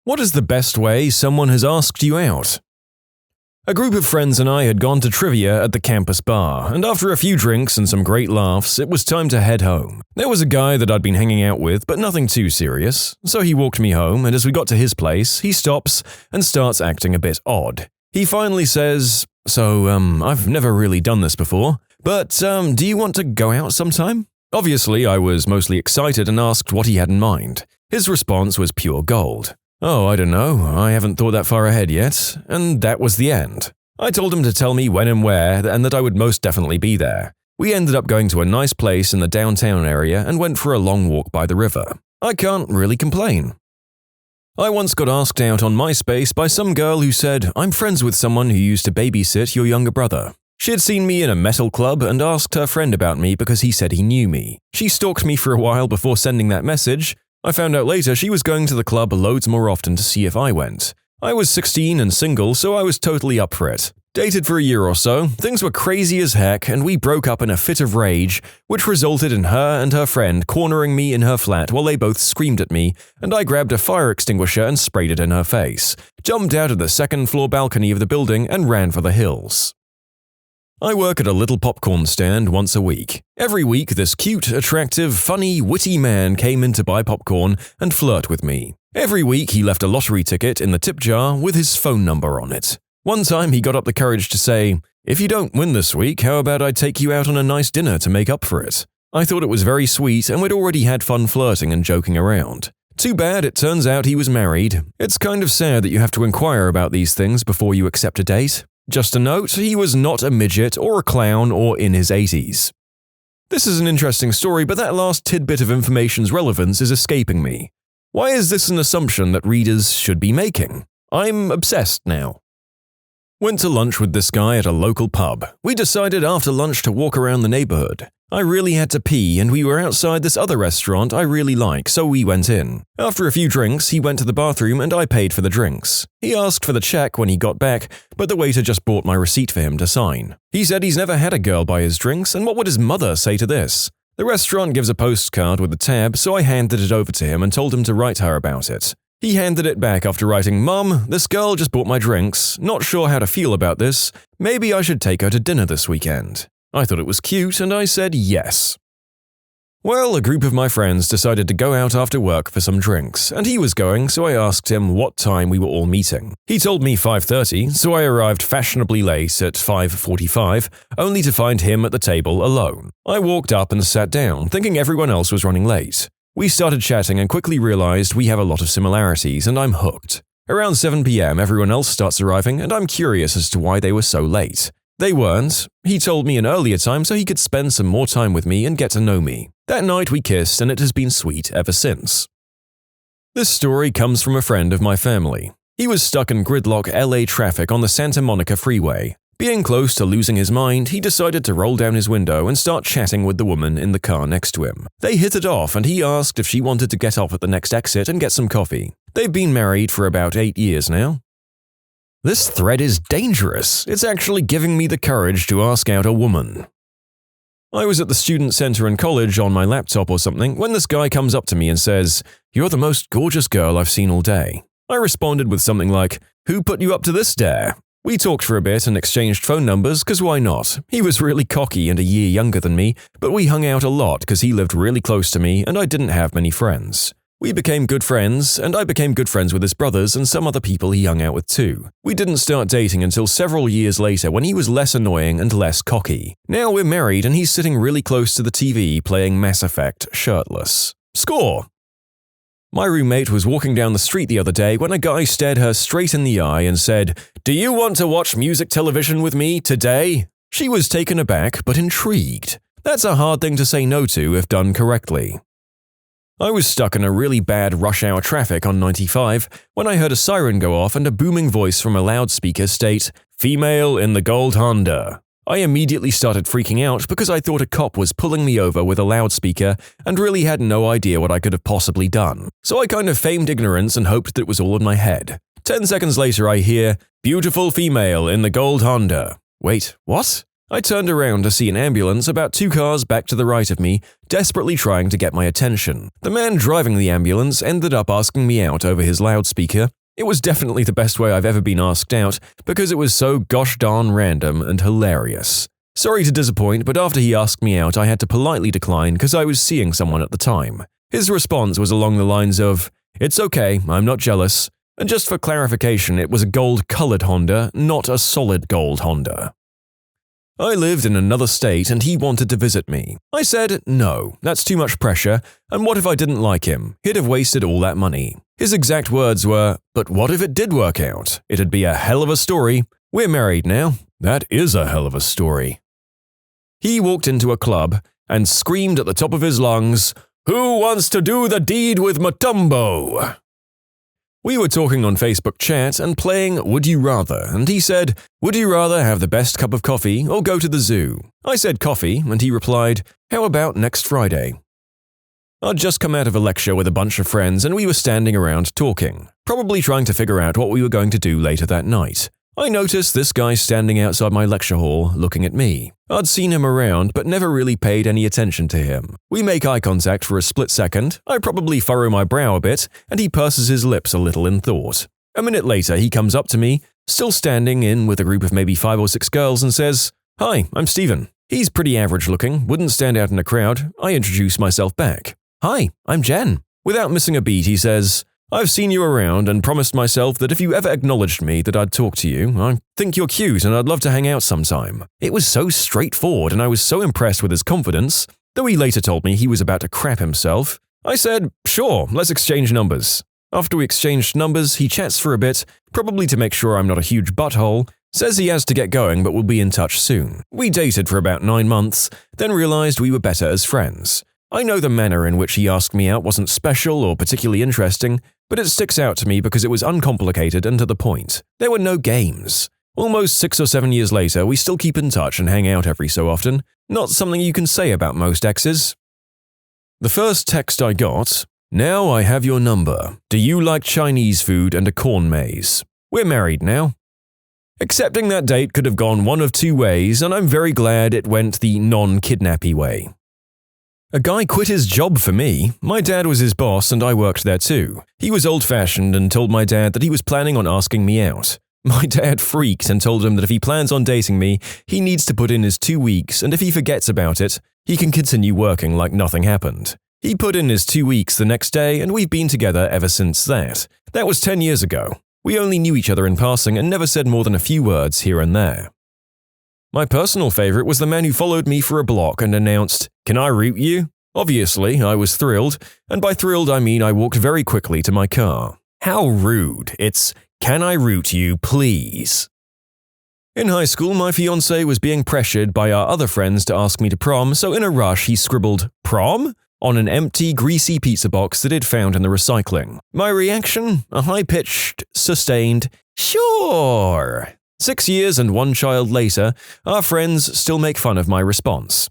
What is the best way someone has asked you out? A group of friends and I had gone to trivia at the campus bar, and after a few drinks and some great laughs, it was time to head home. There was a guy that I'd been hanging out with, but nothing too serious, so he walked me home, and as we got to his place, he stops and starts acting a bit odd. He finally says, "So, I've never really done this before, but, do you want to go out sometime?" Obviously, I was mostly excited and asked what he had in mind. His response was pure gold. "Oh, I don't know, I haven't thought that far ahead yet," and that was the end. I told him to tell me when and where, and that I would most definitely be there. We ended up going to a nice place in the downtown area and went for a long walk by the river. I can't really complain. I once got asked out on MySpace by some girl who said, "I'm friends with someone who used to babysit your younger brother." She had seen me in a metal club and asked her friend about me because he said he knew me. She stalked me for a while before sending that message. I found out later she was going to the club loads more often to see if I went. I was 16 and single, so I was totally up for it. Dated for a year or so, things were crazy as heck, and we broke up in a fit of rage, which resulted in her and her friend cornering me in her flat while they both screamed at me, and I grabbed a fire extinguisher and sprayed it in her face, jumped out of the second-floor balcony of the building, and ran for the hills. I work at a little popcorn stand once a week. Every week, this cute, attractive, funny, witty man came in to buy popcorn and flirt with me. Every week, he left a lottery ticket in the tip jar with his phone number on it. One time, he got up the courage to say, "If you don't win this week, how about I take you out on a nice dinner to make up for it?" I thought it was very sweet, and we'd already had fun flirting and joking around. Too bad it turns out he was married. It's kind of sad that you have to inquire about these things before you accept a date. Just a note, he was not a midget or a clown or in his 80s. This is an interesting story, but that last tidbit of information's relevance is escaping me. Why is this an assumption that readers should be making? I'm obsessed now. Went to lunch with this guy at a local pub. We decided after lunch to walk around the neighborhood. I really had to pee, and we were outside this other restaurant I really like, so we went in. After a few drinks, he went to the bathroom and I paid for the drinks. He asked for the check when he got back, but the waiter just brought my receipt for him to sign. He said he's never had a girl buy his drinks, and what would his mother say to this? The restaurant gives a postcard with a tab, so I handed it over to him and told him to write her about it. He handed it back after writing, "Mum, this girl just bought my drinks. Not sure how to feel about this. Maybe I should take her to dinner this weekend." I thought it was cute, and I said yes. Well, a group of my friends decided to go out after work for some drinks, and he was going, so I asked him what time we were all meeting. He told me 5:30, so I arrived fashionably late at 5:45, only to find him at the table alone. I walked up and sat down, thinking everyone else was running late. We started chatting and quickly realized we have a lot of similarities, and I'm hooked. Around 7 p.m., everyone else starts arriving, and I'm curious as to why they were so late. They weren't. He told me an earlier time so he could spend some more time with me and get to know me. That night we kissed, and it has been sweet ever since. This story comes from a friend of my family. He was stuck in gridlock LA traffic on the Santa Monica freeway. Being close to losing his mind, he decided to roll down his window and start chatting with the woman in the car next to him. They hit it off, and he asked if she wanted to get off at the next exit and get some coffee. They've been married for about 8 years now. This thread is dangerous. It's actually giving me the courage to ask out a woman. I was at the student center in college on my laptop or something when this guy comes up to me and says, "You're the most gorgeous girl I've seen all day." I responded with something like, "Who put you up to this dare?" We talked for a bit and exchanged phone numbers, cause why not? He was really cocky and a year younger than me, but we hung out a lot cause he lived really close to me and I didn't have many friends. We became good friends, and I became good friends with his brothers and some other people he hung out with too. We didn't start dating until several years later when he was less annoying and less cocky. Now we're married and he's sitting really close to the TV playing Mass Effect shirtless. Score! My roommate was walking down the street the other day when a guy stared her straight in the eye and said, "Do you want to watch music television with me today?" She was taken aback but intrigued. That's a hard thing to say no to if done correctly. I was stuck in a really bad rush hour traffic on 95 when I heard a siren go off and a booming voice from a loudspeaker state, "Female in the gold Honda." I immediately started freaking out because I thought a cop was pulling me over with a loudspeaker and really had no idea what I could have possibly done. So I kind of feigned ignorance and hoped that it was all in my head. 10 seconds later I hear, "Beautiful female in the gold Honda." Wait, what? I turned around to see an ambulance about 2 cars back to the right of me, desperately trying to get my attention. The man driving the ambulance ended up asking me out over his loudspeaker. It was definitely the best way I've ever been asked out because it was so gosh darn random and hilarious. Sorry to disappoint, but after he asked me out, I had to politely decline because I was seeing someone at the time. His response was along the lines of, "It's okay, I'm not jealous." And just for clarification, it was a gold-colored Honda, not a solid gold Honda. I lived in another state and he wanted to visit me. I said, no, that's too much pressure, and what if I didn't like him? He'd have wasted all that money. His exact words were, but what if it did work out? It'd be a hell of a story. We're married now. That is a hell of a story. He walked into a club and screamed at the top of his lungs, "Who wants to do the deed with Matumbo?" We were talking on Facebook chat and playing Would You Rather, and he said, "Would you rather have the best cup of coffee or go to the zoo?" I said coffee, and he replied, "How about next Friday?" I'd just come out of a lecture with a bunch of friends and we were standing around talking, probably trying to figure out what we were going to do later that night. I noticed this guy standing outside my lecture hall looking at me. I'd seen him around but never really paid any attention to him. We make eye contact for a split second, I probably furrow my brow a bit, and he purses his lips a little in thought. A minute later he comes up to me, still standing in with a group of maybe 5 or 6 girls, and says, "Hi, I'm Steven." He's pretty average looking, wouldn't stand out in a crowd. I introduce myself back. "Hi, I'm Jen." Without missing a beat he says, "I've seen you around and promised myself that if you ever acknowledged me that I'd talk to you. I think you're cute and I'd love to hang out sometime." It was so straightforward and I was so impressed with his confidence, though he later told me he was about to crap himself. I said, "Sure, let's exchange numbers." After we exchanged numbers, he chats for a bit, probably to make sure I'm not a huge butthole, says he has to get going but will be in touch soon. We dated for about 9 months, then realized we were better as friends. I know the manner in which he asked me out wasn't special or particularly interesting, but it sticks out to me because it was uncomplicated and to the point. There were no games. Almost 6 or 7 years later, we still keep in touch and hang out every so often. Not something you can say about most exes. The first text I got, "Now I have your number. Do you like Chinese food and a corn maze? We're married now." Accepting that date could have gone one of 2 ways, and I'm very glad it went the non-kidnappy way. A guy quit his job for me. My dad was his boss and I worked there too. He was old-fashioned and told my dad that he was planning on asking me out. My dad freaked and told him that if he plans on dating me, he needs to put in his 2 weeks, and if he forgets about it, he can continue working like nothing happened. He put in his 2 weeks the next day and we've been together ever since that. That was 10 years ago. We only knew each other in passing and never said more than a few words here and there. My personal favorite was the man who followed me for a block and announced, "Can I route you?" Obviously, I was thrilled, and by thrilled I mean I walked very quickly to my car. How rude. It's, "Can I route you, please?" In high school, my fiancé was being pressured by our other friends to ask me to prom, so in a rush he scribbled, "Prom?" on an empty, greasy pizza box that he'd found in the recycling. My reaction? A high-pitched, sustained, "Sure." 6 years and 1 child later, our friends still make fun of my response.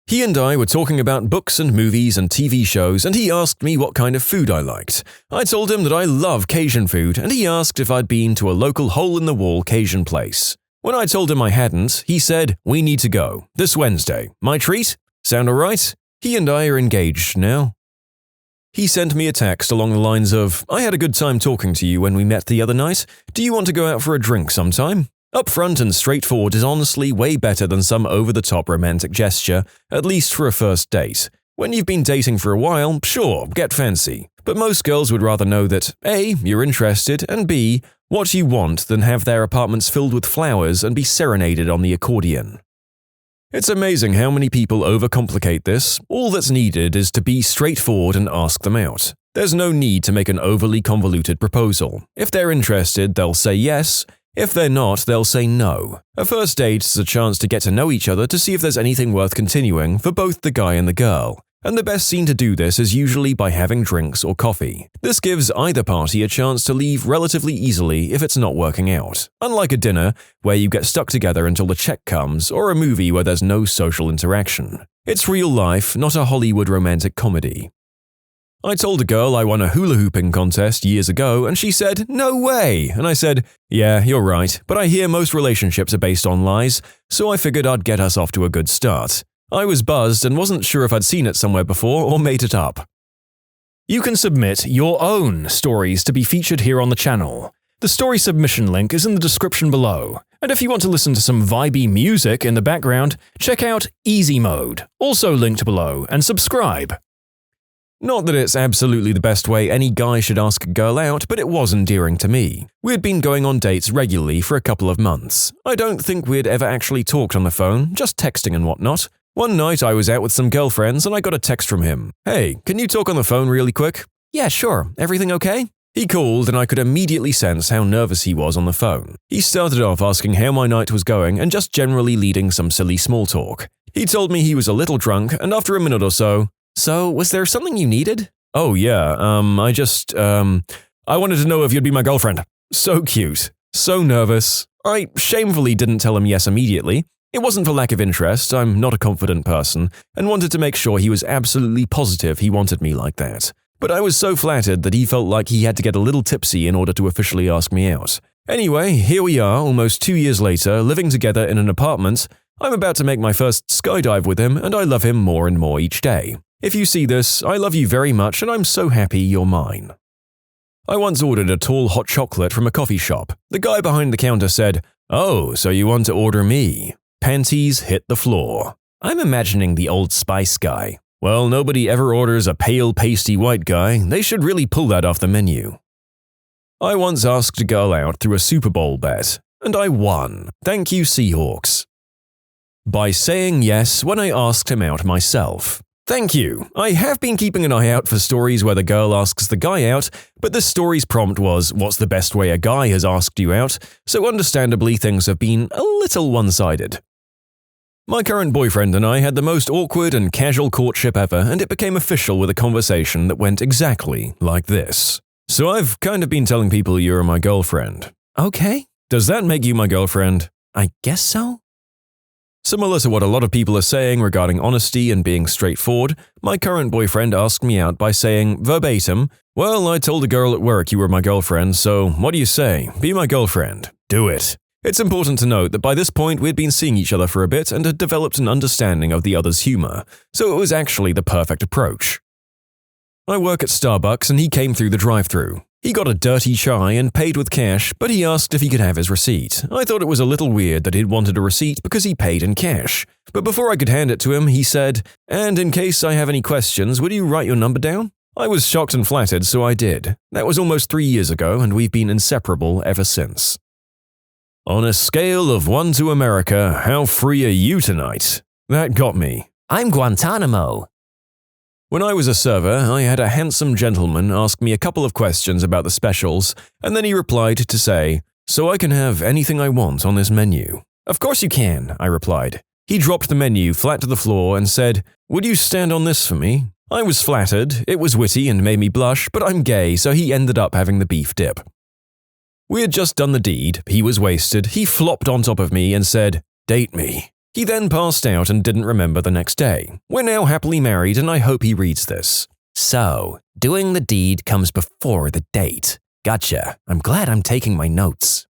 He and I were talking about books and movies and TV shows, and he asked me what kind of food I liked. I told him that I love Cajun food, and he asked if I'd been to a local hole-in-the-wall Cajun place. When I told him I hadn't, he said, "We need to go. This Wednesday. My treat? Sound alright?" He and I are engaged now. He sent me a text along the lines of, "I had a good time talking to you when we met the other night. Do you want to go out for a drink sometime?" Upfront and straightforward is honestly way better than some over-the-top romantic gesture, at least for a first date. When you've been dating for a while, sure, get fancy. But most girls would rather know that A, you're interested, and B, what you want than have their apartments filled with flowers and be serenaded on the accordion. It's amazing how many people overcomplicate this. All that's needed is to be straightforward and ask them out. There's no need to make an overly convoluted proposal. If they're interested, they'll say yes. If they're not, they'll say no. A first date is a chance to get to know each other to see if there's anything worth continuing for both the guy and the girl. And the best scene to do this is usually by having drinks or coffee. This gives either party a chance to leave relatively easily if it's not working out. Unlike a dinner, where you get stuck together until the check comes, or a movie where there's no social interaction. It's real life, not a Hollywood romantic comedy. I told a girl I won a hula hooping contest years ago, and she said, "No way!" And I said, "Yeah, you're right, but I hear most relationships are based on lies, so I figured I'd get us off to a good start." I was buzzed and wasn't sure if I'd seen it somewhere before or made it up. You can submit your own stories to be featured here on the channel. The story submission link is in the description below. And if you want to listen to some vibey music in the background, check out easymode, also linked below, and subscribe. Not that it's absolutely the best way any guy should ask a girl out, but it was endearing to me. We had been going on dates regularly for a couple of months. I don't think we'd ever actually talked on the phone, just texting and whatnot. One night I was out with some girlfriends and I got a text from him. "Hey, can you talk on the phone really quick?" "Yeah, sure. Everything okay?" He called and I could immediately sense how nervous he was on the phone. He started off asking how my night was going and just generally leading some silly small talk. He told me he was a little drunk, and after a minute or so, "So, was there something you needed?" "Oh yeah, I wanted to know if you'd be my girlfriend." So cute. So nervous. I shamefully didn't tell him yes immediately. It wasn't for lack of interest, I'm not a confident person, and wanted to make sure he was absolutely positive he wanted me like that. But I was so flattered that he felt like he had to get a little tipsy in order to officially ask me out. Anyway, here we are, almost 2 years later, living together in an apartment. I'm about to make my first skydive with him, and I love him more and more each day. If you see this, I love you very much, and I'm so happy you're mine. I once ordered a tall hot chocolate from a coffee shop. The guy behind the counter said, "Oh, so you want to order me?" Panties hit the floor. I'm imagining the Old Spice guy. Well, nobody ever orders a pale, pasty white guy. They should really pull that off the menu. I once asked a girl out through a Super Bowl bet, and I won. Thank you, Seahawks. By saying yes when I asked him out myself. Thank you. I have been keeping an eye out for stories where the girl asks the guy out, but this story's prompt was, "What's the best way a guy has asked you out?" So understandably, things have been a little one-sided. My current boyfriend and I had the most awkward and casual courtship ever, and it became official with a conversation that went exactly like this. "So I've kind of been telling people you're my girlfriend." "Okay. Does that make you my girlfriend?" "I guess so." Similar to what a lot of people are saying regarding honesty and being straightforward, my current boyfriend asked me out by saying, verbatim, "Well, I told a girl at work you were my girlfriend, so what do you say? Be my girlfriend. Do it." It's important to note that by this point we'd been seeing each other for a bit and had developed an understanding of the other's humor, so it was actually the perfect approach. I work at Starbucks and he came through the drive-thru. He got a dirty chai and paid with cash, but he asked if he could have his receipt. I thought it was a little weird that he'd wanted a receipt because he paid in cash. But before I could hand it to him, he said, "And in case I have any questions, would you write your number down?" I was shocked and flattered, so I did. That was almost 3 years ago, and we've been inseparable ever since. On a scale of 1 to America, how free are you tonight? That got me. I'm Guantanamo. When I was a server, I had a handsome gentleman ask me a couple of questions about the specials, and then he replied to say, "So I can have anything I want on this menu?" "Of course you can," I replied. He dropped the menu flat to the floor and said, "Would you stand on this for me?" I was flattered, it was witty and made me blush, but I'm gay, so he ended up having the beef dip. We had just done the deed, he was wasted, he flopped on top of me and said, "Date me." He then passed out and didn't remember the next day. We're now happily married and I hope he reads this. So, doing the deed comes before the date. Gotcha. I'm glad I'm taking my notes.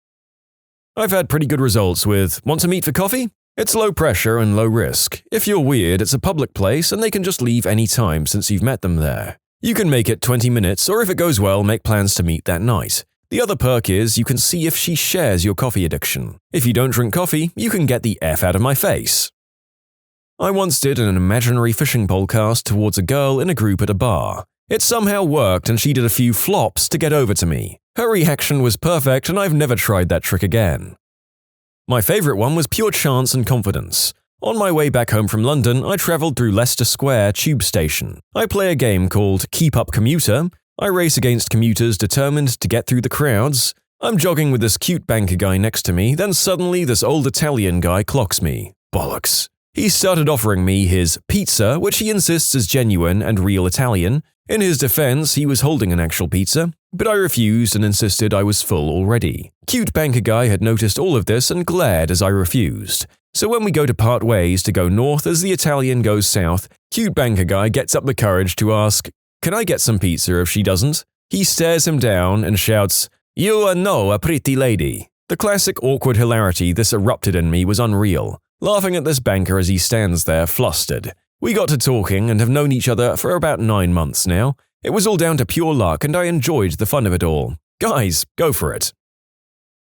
I've had pretty good results with, "Want to meet for coffee?" It's low pressure and low risk. If you're weird, it's a public place and they can just leave any time since you've met them there. You can make it 20 minutes or if it goes well, make plans to meet that night. The other perk is you can see if she shares your coffee addiction. If you don't drink coffee, you can get the F out of my face. I once did an imaginary fishing pole cast towards a girl in a group at a bar. It somehow worked and she did a few flops to get over to me. Her reaction was perfect and I've never tried that trick again. My favorite one was pure chance and confidence. On my way back home from London, I travelled through Leicester Square tube station. I play a game called Keep Up Commuter. I race against commuters determined to get through the crowds. I'm jogging with this cute banker guy next to me, then suddenly this old Italian guy clocks me. Bollocks. He started offering me his pizza, which he insists is genuine and real Italian. In his defense, he was holding an actual pizza, but I refused and insisted I was full already. Cute banker guy had noticed all of this and glared as I refused. So when we go to part ways to go north as the Italian goes south, cute banker guy gets up the courage to ask, can I get some pizza if she doesn't? He stares him down and shouts, "You are no a pretty lady." The classic awkward hilarity this erupted in me was unreal, laughing at this banker as he stands there flustered. We got to talking and have known each other for about 9 months now. It was all down to pure luck and I enjoyed the fun of it all. Guys, go for it.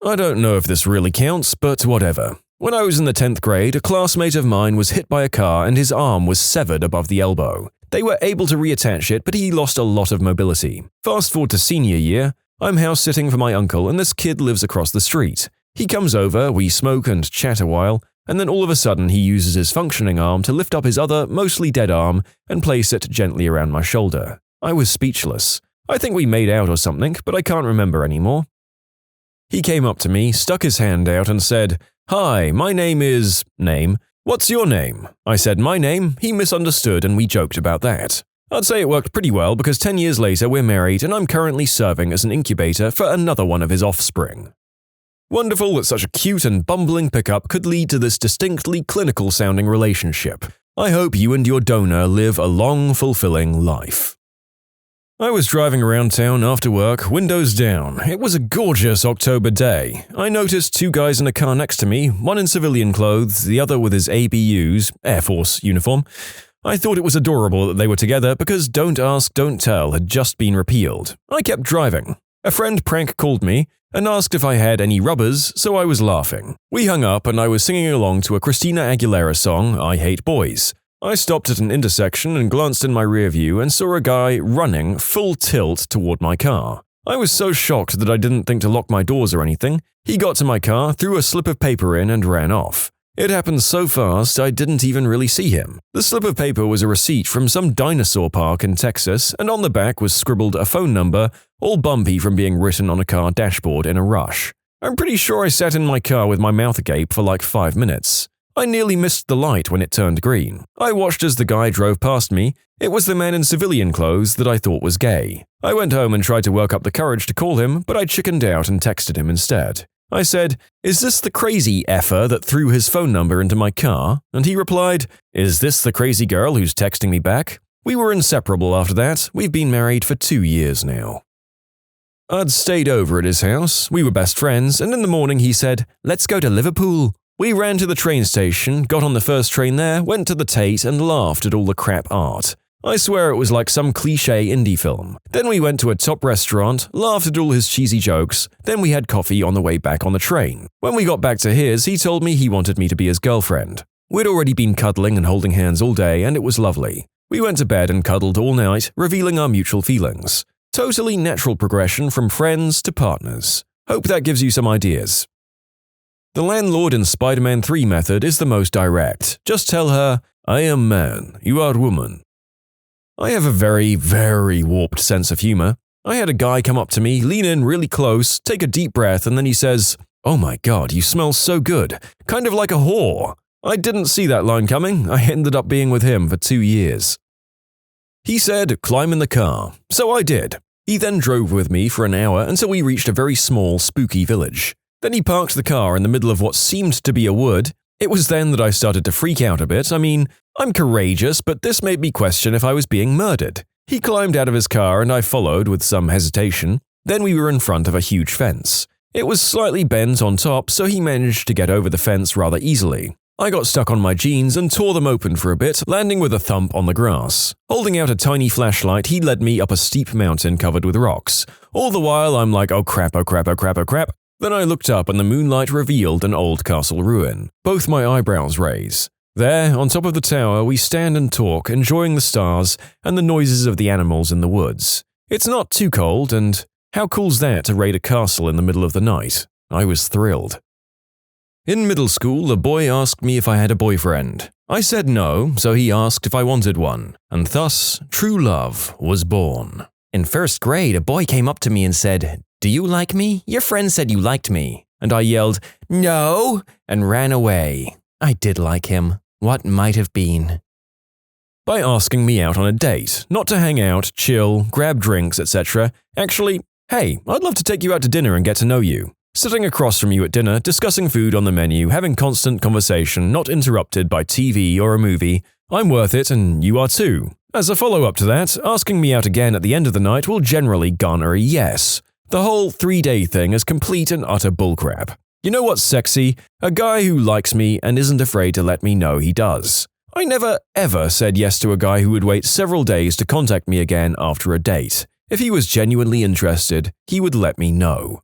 I don't know if this really counts, but whatever. When I was in the 10th grade, a classmate of mine was hit by a car and his arm was severed above the elbow. They were able to reattach it, but he lost a lot of mobility. Fast forward to senior year, I'm house sitting for my uncle and this kid lives across the street. He comes over, we smoke and chat a while, and then all of a sudden he uses his functioning arm to lift up his other, mostly dead arm and place it gently around my shoulder. I was speechless. I think we made out or something, but I can't remember anymore. He came up to me, stuck his hand out and said, "Hi, my name is… name. What's your name?" I said my name, he misunderstood and we joked about that. I'd say it worked pretty well because 10 years later we're married and I'm currently serving as an incubator for another one of his offspring. Wonderful that such a cute and bumbling pickup could lead to this distinctly clinical-sounding relationship. I hope you and your donor live a long, fulfilling life. I was driving around town after work, windows down. It was a gorgeous October day. I noticed 2 guys in a car next to me, one in civilian clothes, the other with his ABU's, Air Force uniform. I thought it was adorable that they were together because Don't Ask, Don't Tell had just been repealed. I kept driving. A friend prank called me and asked if I had any rubbers, so I was laughing. We hung up and I was singing along to a Christina Aguilera song, I Hate Boys. I stopped at an intersection and glanced in my rear view and saw a guy running full tilt toward my car. I was so shocked that I didn't think to lock my doors or anything. He got to my car, threw a slip of paper in and ran off. It happened so fast I didn't even really see him. The slip of paper was a receipt from some dinosaur park in Texas, and on the back was scribbled a phone number, all bumpy from being written on a car dashboard in a rush. I'm pretty sure I sat in my car with my mouth agape for like 5 minutes. I nearly missed the light when it turned green. I watched as the guy drove past me. It was the man in civilian clothes that I thought was gay. I went home and tried to work up the courage to call him, but I chickened out and texted him instead. I said, "Is this the crazy effer that threw his phone number into my car?" And he replied, "Is this the crazy girl who's texting me back?" We were inseparable after that. We've been married for 2 years now. I'd stayed over at his house. We were best friends, and in the morning he said, "Let's go to Liverpool." We ran to the train station, got on the first train there, went to the Tate and laughed at all the crap art. I swear it was like some cliché indie film. Then we went to a top restaurant, laughed at all his cheesy jokes, then we had coffee on the way back on the train. When we got back to his, he told me he wanted me to be his girlfriend. We'd already been cuddling and holding hands all day and it was lovely. We went to bed and cuddled all night, revealing our mutual feelings. Totally natural progression from friends to partners. Hope that gives you some ideas. The landlord in Spider-Man 3 method is the most direct. Just tell her, "I am man, you are woman." I have a very, very warped sense of humor. I had a guy come up to me, lean in really close, take a deep breath, and then he says, "Oh my god, you smell so good, kind of like a whore." I didn't see that line coming. I ended up being with him for 2 years. He said, "Climb in the car." So I did. He then drove with me for an hour until we reached a very small, spooky village. Then he parked the car in the middle of what seemed to be a wood. It was then that I started to freak out a bit. I mean, I'm courageous, but this made me question if I was being murdered. He climbed out of his car and I followed with some hesitation. Then we were in front of a huge fence. It was slightly bent on top, so he managed to get over the fence rather easily. I got stuck on my jeans and tore them open for a bit, landing with a thump on the grass. Holding out a tiny flashlight, he led me up a steep mountain covered with rocks. All the while, I'm like, oh crap, oh crap, oh crap, oh crap. Then I looked up and the moonlight revealed an old castle ruin. Both my eyebrows raise. There, on top of the tower, we stand and talk, enjoying the stars and the noises of the animals in the woods. It's not too cold, and how cool's that to raid a castle in the middle of the night? I was thrilled. In middle school, a boy asked me if I had a boyfriend. I said no, so he asked if I wanted one, and thus, true love was born. In first grade, a boy came up to me and said, "Do you like me? Your friend said you liked me." And I yelled, "No," and ran away. I did like him. What might have been? By asking me out on a date, not to hang out, chill, grab drinks, etc. Actually, hey, I'd love to take you out to dinner and get to know you. Sitting across from you at dinner, discussing food on the menu, having constant conversation, not interrupted by TV or a movie, I'm worth it and you are too. As a follow-up to that, asking me out again at the end of the night will generally garner a yes. The whole 3-day thing is complete and utter bullcrap. You know what's sexy? A guy who likes me and isn't afraid to let me know he does. I never ever said yes to a guy who would wait several days to contact me again after a date. If he was genuinely interested, he would let me know.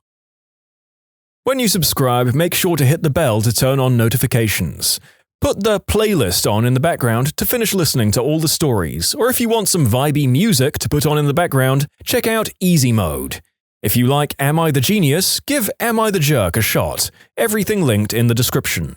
When you subscribe, make sure to hit the bell to turn on notifications. Put the playlist on in the background to finish listening to all the stories, or if you want some vibey music to put on in the background, check out easymode. If you like Am I the Genius, give Am I the Jerk a shot. Everything linked in the description.